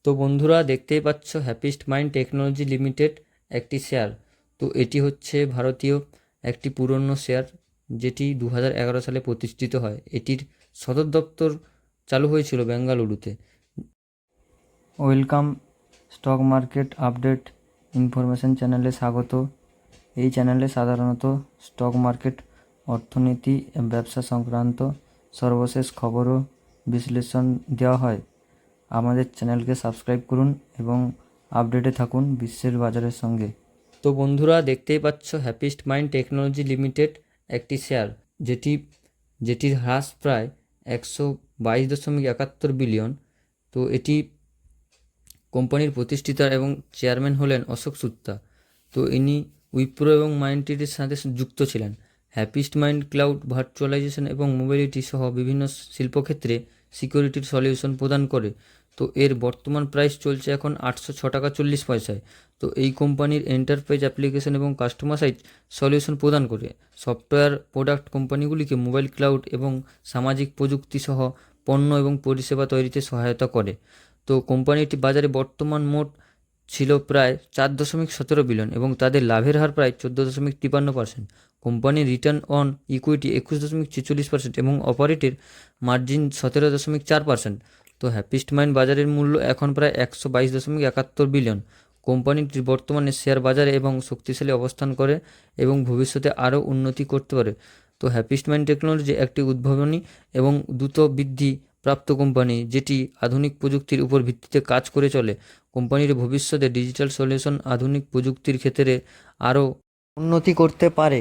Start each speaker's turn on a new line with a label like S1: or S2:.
S1: তো বন্ধুরা দেখতেই পাচ্ছ হ্যাপিস্ট মাইন্ড টেকনোলজি লিমিটেড একটি শেয়ার। তো এটি হচ্ছে ভারতীয় একটি পুরনো শেয়ার, যেটি 2011 সালে প্রতিষ্ঠিত হয়। এটির সদর দপ্তর চালু হয়েছিল বেঙ্গালুরুতে। Welcome stock market update information চ্যানেলে স্বাগত। এই চ্যানেলে সাধারণত স্টক মার্কেট, অর্থনীতি, ব্যবসা সংক্রান্ত সর্বশেষ খবর ও বিশ্লেষণ দেওয়া হয়। আমাদের চ্যানেলকে সাবস্ক্রাইব করুন এবং আপডেটে থাকুন বিশ্বের বাজারের সঙ্গে। তো বন্ধুরা দেখতেই পাচ্ছ হ্যাপিস্ট মাইন্ড টেকনোলজি লিমিটেড একটি শেয়ার, যেটির হ্রাস প্রায় 122.71 বিলিয়ন। তো এটি কোম্পানির প্রতিষ্ঠাতা এবং চেয়ারম্যান হলেন অশোক সুত্তা। তো ইনি উইপ্রো এবং মাইন্ডট্রির সাথে যুক্ত ছিলেন। হ্যাপিস্ট মাইন্ড ক্লাউড, ভার্চুয়ালাইজেশন এবং মোবিলিটি সহ বিভিন্ন শিল্পক্ষেত্রে সিকিউরিটির সলিউশন প্রদান করে। তো এর বর্তমান প্রাইস চলছে এখন 806.40 টাকা। তো এই কোম্পানির এন্টারপ্রাইজ অ্যাপ্লিকেশন এবং কাস্টমার সাইট সলিউশন প্রদান করে সফটওয়্যার প্রোডাক্ট কোম্পানিগুলিকে মোবাইল, ক্লাউড এবং সামাজিক প্রযুক্তি সহ পণ্য এবং পরিষেবা তৈরিতে সহায়তা করে। তো কোম্পানিটি বাজারে বর্তমান মোট ছিল প্রায় 4.17 বিলিয়ন এবং তাদের লাভের হার প্রায় 14.53%। কোম্পানির রিটার্ন অন ইকুইটি 21.46% এবং অপারেটের মার্জিন 17.4%। তো হ্যাপিস্ট মাইন্ড বাজারের মূল্য এখন প্রায় 122.71 বিলিয়ন। কোম্পানিটি বর্তমানে শেয়ার বাজারে এবং শক্তিশালী অবস্থান করে এবং ভবিষ্যতে আরও উন্নতি করতে পারে। তো হ্যাপিস্ট মাইন্ড টেকনোলজি একটি উদ্ভাবনী এবং দ্রুত বৃদ্ধি প্রাপ্ত কোম্পানি, যেটি আধুনিক প্রযুক্তির উপর ভিত্তিতে কাজ করে চলে। কোম্পানির ভবিষ্যতে ডিজিটাল সলিউশন আধুনিক প্রযুক্তির ক্ষেত্রে আরও উন্নতি করতে পারে।